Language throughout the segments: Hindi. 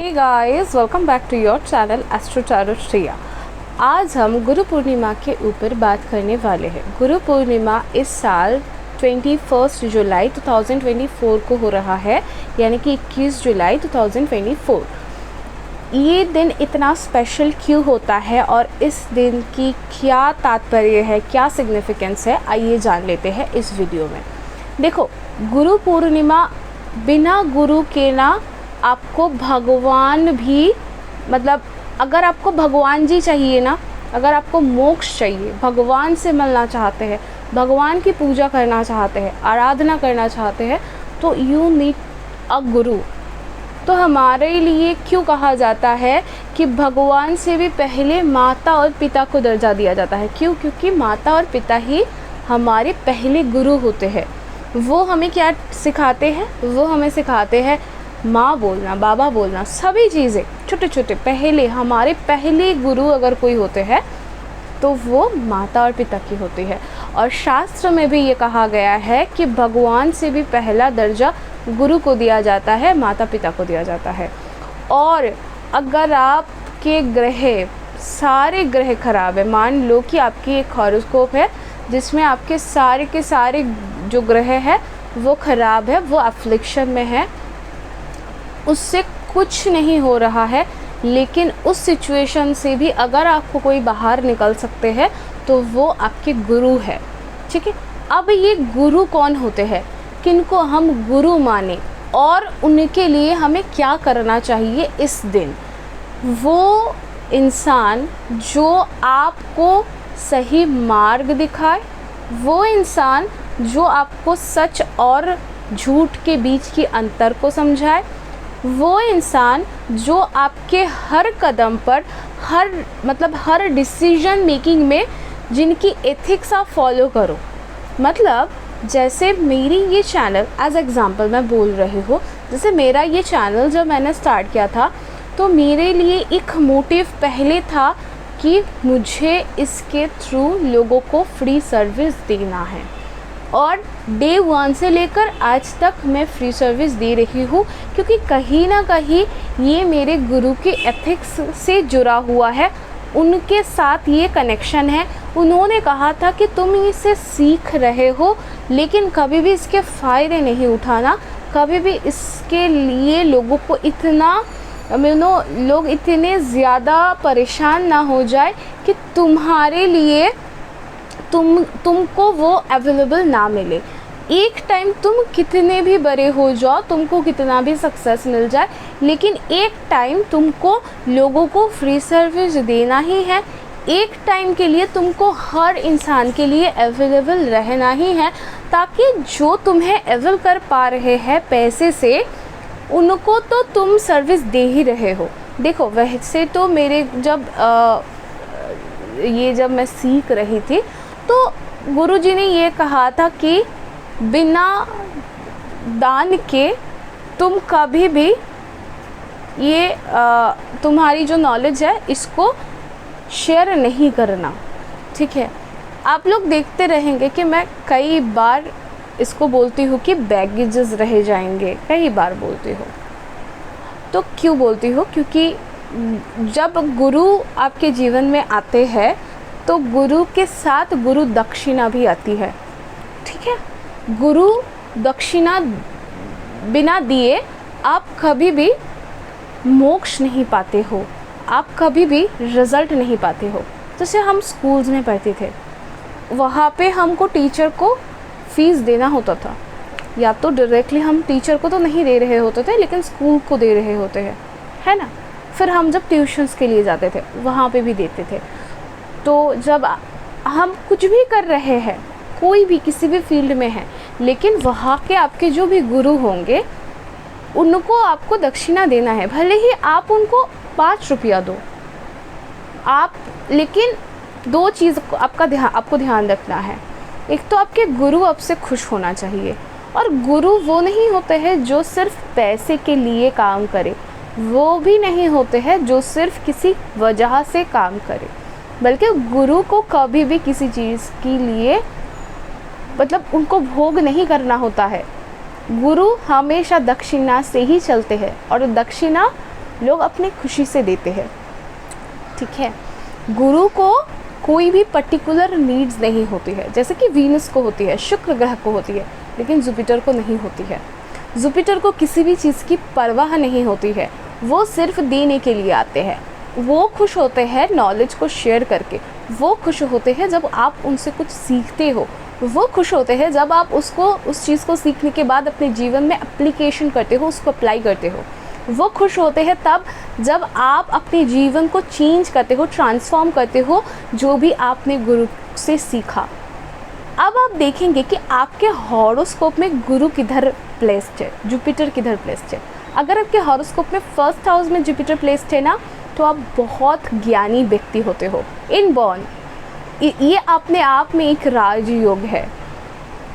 Hey guys, welcome back to your channel astro tarot Shreya. आज हम गुरु पूर्णिमा के ऊपर बात करने वाले हैं। गुरु पूर्णिमा इस साल 21 जुलाई 2024 को हो रहा है, यानी कि 21 जुलाई 2024। ये दिन इतना स्पेशल क्यों होता है और इस दिन की क्या तात्पर्य है, क्या सिग्निफिकेंस है, आइए जान लेते हैं इस वीडियो में। देखो, गुरु पूर्णिमा बिना गुरु के ना आपको भगवान भी, मतलब अगर आपको भगवान जी चाहिए ना, अगर आपको मोक्ष चाहिए, भगवान से मिलना चाहते हैं, भगवान की पूजा करना चाहते हैं, आराधना करना चाहते हैं, तो यू नीड अ गुरु। तो हमारे लिए क्यों कहा जाता है कि भगवान से भी पहले माता और पिता को दर्जा दिया जाता है? क्यों? क्योंकि माता और पिता ही हमारे पहले गुरु होते हैं। वो हमें क्या सिखाते हैं? वो हमें सिखाते हैं माँ बोलना, बाबा बोलना, सभी चीज़ें छोटे छोटे। पहले हमारे पहले गुरु अगर कोई होते हैं तो वो माता और पिता की होती है। और शास्त्र में भी ये कहा गया है कि भगवान से भी पहला दर्जा गुरु को दिया जाता है, माता पिता को दिया जाता है। और अगर आपके ग्रह, सारे ग्रह खराब है, मान लो कि आपकी एक हॉरोस्कोप है जिसमें आपके सारे के सारे जो ग्रह है वो ख़राब है, वो अफ्लिक्शन में है, उससे कुछ नहीं हो रहा है, लेकिन उस सिचुएशन से भी अगर आपको कोई बाहर निकल सकते हैं तो वो आपके गुरु है। ठीक है, अब ये गुरु कौन होते हैं, किनको हम गुरु माने और उनके लिए हमें क्या करना चाहिए इस दिन? वो इंसान जो आपको सही मार्ग दिखाए, वो इंसान जो आपको सच और झूठ के बीच की अंतर को समझाए, वो इंसान जो आपके हर कदम पर, हर डिसीजन मेकिंग में जिनकी एथिक्स आप फॉलो करो। मतलब जैसे मेरी ये चैनल, एज एग्ज़ाम्पल मैं बोल रही हूँ, जैसे मेरा ये चैनल जब मैंने स्टार्ट किया था तो मेरे लिए एक मोटिव पहले था कि मुझे इसके थ्रू लोगों को फ्री सर्विस देना है। और डे 1 से लेकर आज तक मैं फ्री सर्विस दे रही हूँ, क्योंकि कहीं ना कहीं ये मेरे गुरु के एथिक्स से जुड़ा हुआ है, उनके साथ ये कनेक्शन है। उन्होंने कहा था कि तुम इसे सीख रहे हो लेकिन कभी भी इसके फ़ायदे नहीं उठाना, कभी भी इसके लिए लोगों को इतना लोग इतने ज़्यादा परेशान ना हो जाए कि तुम्हारे लिए तुमको वो अवेलेबल ना मिले। एक टाइम तुम कितने भी बड़े हो जाओ, तुमको कितना भी सक्सेस मिल जाए, लेकिन एक टाइम तुमको लोगों को फ्री सर्विस देना ही है। एक टाइम के लिए तुमको हर इंसान के लिए अवेलेबल रहना ही है, ताकि जो तुम्हें अवेल कर पा रहे हैं पैसे से, उनको तो तुम सर्विस दे ही रहे हो। देखो, वैसे तो मेरे जब मैं सीख रही थी तो गुरुजी ने ये कहा था कि बिना दान के तुम कभी भी ये तुम्हारी जो नॉलेज है इसको शेयर नहीं करना। ठीक है, आप लोग देखते रहेंगे कि मैं कई बार इसको बोलती हूँ कि बैगेजेस रह जाएंगे, कई बार बोलती हूँ। तो क्यों बोलती हूँ? क्योंकि जब गुरु आपके जीवन में आते हैं तो गुरु के साथ गुरु दक्षिणा भी आती है। ठीक है, गुरु दक्षिणा बिना दिए आप कभी भी मोक्ष नहीं पाते हो, आप कभी भी रिज़ल्ट नहीं पाते हो। जैसे हम स्कूल्स में पढ़ते थे, वहाँ पे हमको टीचर को फ़ीस देना होता था, या तो डायरेक्टली हम टीचर को तो नहीं दे रहे होते थे, लेकिन स्कूल को दे रहे होते हैं, है ना। फिर हम जब ट्यूशन्स के लिए जाते थे वहाँ पे भी देते थे। तो जब हम कुछ भी कर रहे हैं, कोई भी किसी भी फील्ड में है, लेकिन वहाँ के आपके जो भी गुरु होंगे उनको आपको दक्षिणा देना है। भले ही आप उनको 5 रुपया दो, आप, लेकिन दो चीज़ आपको ध्यान रखना है। एक तो आपके गुरु आपसे खुश होना चाहिए, और गुरु वो नहीं होते हैं जो सिर्फ पैसे के लिए काम करे, वो भी नहीं होते हैं जो सिर्फ किसी वजह से काम करे, बल्कि गुरु को कभी भी किसी चीज़ के लिए, मतलब उनको भोग नहीं करना होता है। गुरु हमेशा दक्षिणा से ही चलते हैं, और दक्षिणा लोग अपनी खुशी से देते हैं, ठीक है। गुरु को कोई भी पर्टिकुलर नीड्स नहीं होती है, जैसे कि वीनस को होती है, शुक्र ग्रह को होती है, लेकिन जुपिटर को नहीं होती है। जुपिटर को किसी भी चीज़ की परवाह नहीं होती है, वो सिर्फ देने के लिए आते हैं। वो खुश होते हैं नॉलेज को शेयर करके, वो खुश होते हैं जब आप उनसे कुछ सीखते हो, वो खुश होते हैं जब आप उस चीज़ को सीखने के बाद अपने जीवन में एप्लीकेशन करते हो, उसको अप्लाई करते हो। वो खुश होते हैं तब जब आप अपने जीवन को चेंज करते हो, ट्रांसफॉर्म करते हो, जो भी आपने गुरु से सीखा। अब आप देखेंगे कि आपके हॉरोस्कोप में गुरु किधर प्लेस्ड है, जुपिटर किधर प्लेस्ड है। अगर आपके हॉरोस्कोप में फर्स्ट हाउस में जुपिटर प्लेस्ड है ना, तो आप बहुत ज्ञानी व्यक्ति होते हो, इनबॉर्न। ये अपने आप में एक राजयोग है,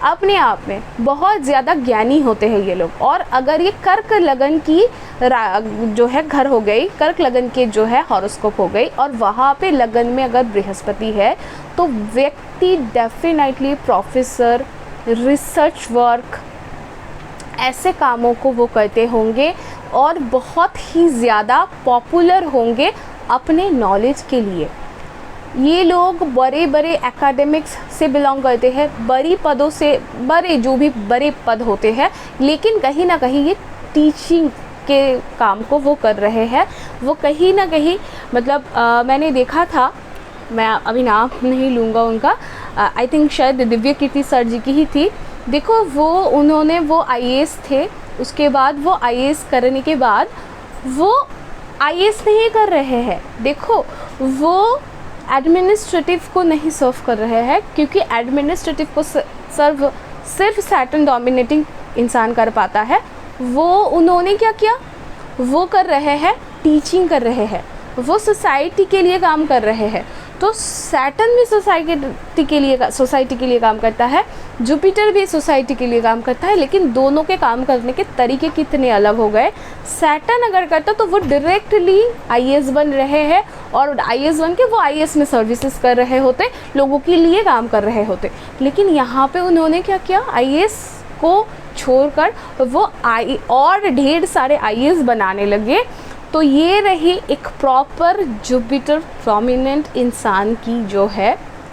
अपने आप में बहुत ज़्यादा ज्ञानी होते हैं ये लोग। और अगर ये कर्क लगन की जो है घर हो गई, कर्क लगन के जो है हॉरोस्कोप हो गई, और वहाँ पे लगन में अगर बृहस्पति है, तो व्यक्ति डेफिनेटली प्रोफेसर, रिसर्च वर्क, ऐसे कामों को वो करते होंगे और बहुत ही ज़्यादा पॉपुलर होंगे अपने नॉलेज के लिए। ये लोग बड़े बड़े एकेडमिक्स से बिलोंग करते हैं, बड़ी पदों से, बड़े जो भी बड़े पद होते हैं, लेकिन कहीं ना कहीं ये टीचिंग के काम को वो कर रहे हैं। वो कहीं ना कहीं मतलब मैंने देखा था, मैं अभी नाम नहीं लूँगा उनका, आई थिंक शायद दिव्य कीर्ति सर जी की ही थी। देखो वो आईएएस थे, उसके बाद वो आईएएस करने के बाद वो आईएएस नहीं कर रहे हैं। देखो वो एडमिनिस्ट्रेटिव को नहीं सर्व कर रहे हैं, क्योंकि एडमिनिस्ट्रेटिव को सर्व सिर्फ सैटर्न डोमिनेटिंग इंसान कर पाता है। वो उन्होंने क्या किया, वो कर रहे हैं टीचिंग कर रहे हैं, वो सोसाइटी के लिए काम कर रहे हैं। तो सैटर्न भी सोसाइटी के लिए काम करता है, जुपिटर भी सोसाइटी के लिए काम करता है, लेकिन दोनों के काम करने के तरीके कितने अलग हो गए। सैटर्न अगर करता तो वो डायरेक्टली आईएएस बन रहे हैं, और आईएएस बन के वो आईएएस में सर्विसेज कर रहे होते, लोगों के लिए काम कर रहे होते। लेकिन यहाँ पे उन्होंने क्या किया, आईएएस को छोड़कर वो और ढेर सारे आईएएस बनाने लगे। तो ये रही एक प्रॉपर जुपिटर प्रोमिनेंट इंसान की जो है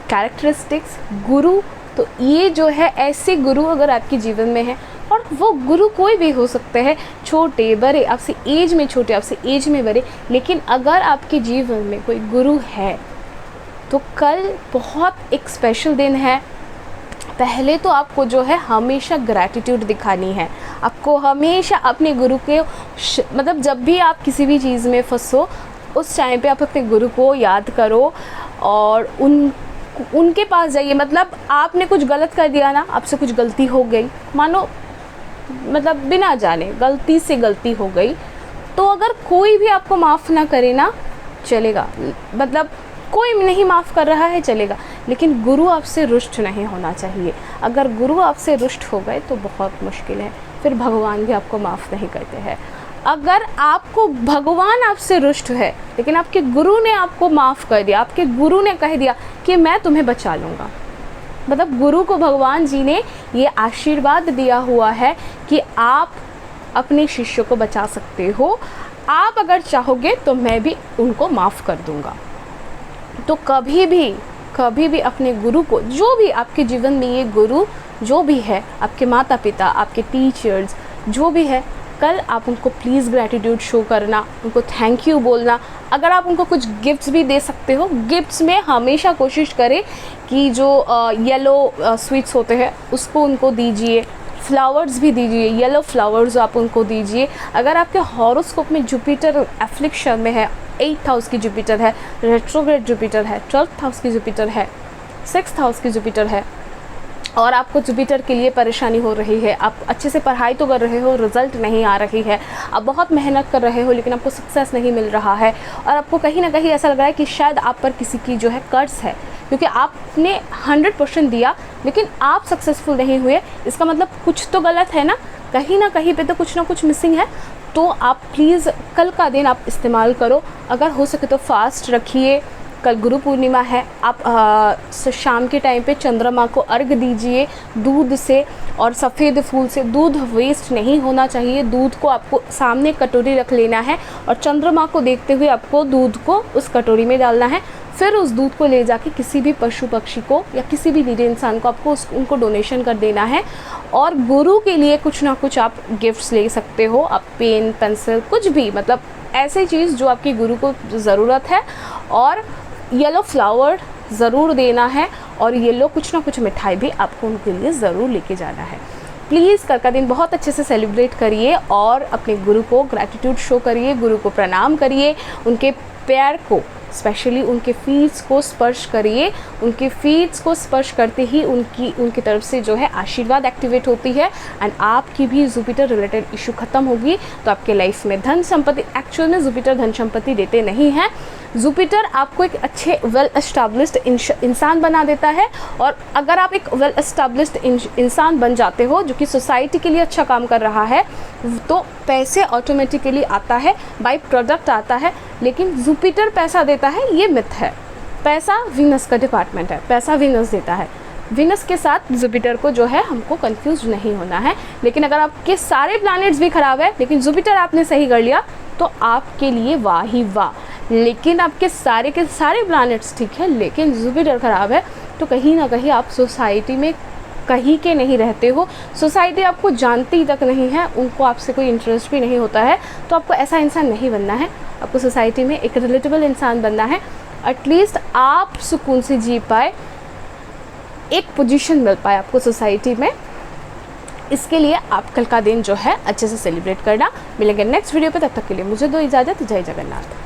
कैरेक्टरिस्टिक्स। गुरु, तो ये जो है ऐसे गुरु अगर आपके जीवन में है, और वो गुरु कोई भी हो सकते हैं, छोटे बड़े, आपसे एज में छोटे, आपसे एज में बड़े, लेकिन अगर आपके जीवन में कोई गुरु है तो कल बहुत एक स्पेशल दिन है। पहले तो आपको जो है हमेशा ग्रैटिट्यूड दिखानी है, आपको हमेशा अपने गुरु के मतलब जब भी आप किसी भी चीज़ में फंसो, उस टाइम पे आप अपने गुरु को याद करो और उनके पास जाइए। मतलब आपने कुछ गलत कर दिया ना, आपसे कुछ गलती हो गई, मानो मतलब बिना जाने गलती से गलती हो गई, तो अगर कोई भी आपको माफ़ ना करे ना, चलेगा, मतलब कोई नहीं माफ़ कर रहा है चलेगा, लेकिन गुरु आपसे रुष्ट नहीं होना चाहिए। अगर गुरु आपसे रुष्ट हो गए तो बहुत मुश्किल है, फिर भगवान भी आपको माफ़ नहीं करते हैं। अगर आपको भगवान आपसे रुष्ट है, लेकिन आपके गुरु ने आपको माफ़ कर दिया, आपके गुरु ने कह दिया कि मैं तुम्हें बचा लूँगा, मतलब गुरु को भगवान जी ने ये आशीर्वाद दिया हुआ है कि आप अपने शिष्य को बचा सकते हो, आप अगर चाहोगे तो मैं भी उनको माफ़ कर दूँगा। तो कभी भी अपने गुरु को, जो भी आपके जीवन में ये गुरु जो भी है, आपके माता पिता, आपके टीचर्स जो भी है, कल आप उनको प्लीज़ ग्रैटिट्यूड शो करना, उनको थैंक यू बोलना। अगर आप उनको कुछ गिफ्ट्स भी दे सकते हो, गिफ्ट्स में हमेशा कोशिश करें कि जो येलो स्वीट्स होते हैं उसको उनको दीजिए, फ्लावर्स भी दीजिए, येलो फ्लावर्स आप उनको दीजिए। अगर आपके हॉरोस्कोप में जुपिटर एफ्लिक्शन में है, 8th हाउस की जुपिटर है, रेट्रोग्रेड जुपिटर है, 12th हाउस की जुपिटर है, 6th हाउस की जुपिटर है, और आपको जुपिटर के लिए परेशानी हो रही है, आप अच्छे से पढ़ाई तो कर रहे हो, रिजल्ट नहीं आ रही है, आप बहुत मेहनत कर रहे हो लेकिन आपको सक्सेस नहीं मिल रहा है, और आपको कहीं ना कहीं ऐसा लग रहा है कि शायद आप पर किसी की जो है कर्ज है, क्योंकि आपने 100% दिया लेकिन आप सक्सेसफुल नहीं हुए, इसका मतलब कुछ तो गलत है ना कहीं पे, तो कुछ ना कुछ मिसिंग है। तो आप प्लीज़ कल का दिन आप इस्तेमाल करो, अगर हो सके तो फास्ट रखिए, कल गुरु पूर्णिमा है, आप शाम के टाइम पे चंद्रमा को अर्घ दीजिए दूध से और सफ़ेद फूल से। दूध वेस्ट नहीं होना चाहिए, दूध को आपको सामने कटोरी रख लेना है और चंद्रमा को देखते हुए आपको दूध को उस कटोरी में डालना है। फिर उस दूध को ले जाके किसी भी पशु पक्षी को या किसी भी नीडे इंसान को आपको उनको डोनेशन कर देना है। और गुरु के लिए कुछ ना कुछ आप गिफ्ट्स ले सकते हो, आप पेन पेंसिल कुछ भी, मतलब ऐसी चीज़ जो आपकी गुरु को ज़रूरत है। और येलो फ्लावर ज़रूर देना है और येलो कुछ ना कुछ मिठाई भी आपको उनके लिए ज़रूर लेके जाना है। प्लीज़ कल का दिन बहुत अच्छे से सेलिब्रेट करिए और अपने गुरु को ग्रैटिट्यूड शो करिए, गुरु को प्रणाम करिए, उनके पैर को स्पेशली उनके फीट्स को स्पर्श करिए। उनके फीट्स को स्पर्श करते ही उनकी तरफ से जो है आशीर्वाद एक्टिवेट होती है एंड आपकी भी जुपिटर रिलेटेड इशू ख़त्म होगी। तो आपके लाइफ में धन संपत्ति, एक्चुअल में जुपिटर धन संपत्ति देते नहीं हैं। जुपिटर आपको एक अच्छे वेल एस्टैब्लिश्ड इंसान बना देता है। और अगर आप एक वेल एस्टैब्लिश्ड इंसान बन जाते हो जो कि सोसाइटी के लिए अच्छा काम कर रहा है, तो पैसे ऑटोमेटिकली आता है, बाय प्रोडक्ट आता है। लेकिन जुपिटर पैसा देता है, ये मिथ है। पैसा वीनस का डिपार्टमेंट है, पैसा वीनस देता है। वीनस के साथ जुपिटर को जो है हमको कंफ्यूज नहीं होना है। लेकिन अगर आपके सारे प्लैनेट्स भी ख़राब है लेकिन जुपिटर आपने सही कर लिया तो आपके लिए वाह ही वाह। लेकिन आपके सारे के सारे प्लैनेट्स ठीक है लेकिन जुपिटर ख़राब है तो कहीं ना कहीं आप सोसाइटी में कहीं के नहीं रहते हो। सोसाइटी आपको जानती तक नहीं है, उनको आपसे कोई इंटरेस्ट भी नहीं होता है। तो आपको ऐसा इंसान नहीं बनना है, आपको सोसाइटी में एक रिलेटेबल इंसान बनना है। एटलीस्ट आप सुकून से जी पाए, एक पोजीशन मिल पाए आपको सोसाइटी में। इसके लिए आप कल का दिन जो है अच्छे से सेलिब्रेट करना। मिलेंगे नेक्स्ट वीडियो पे, तब तक के लिए मुझे दो इजाज़त। जय जगन्नाथ।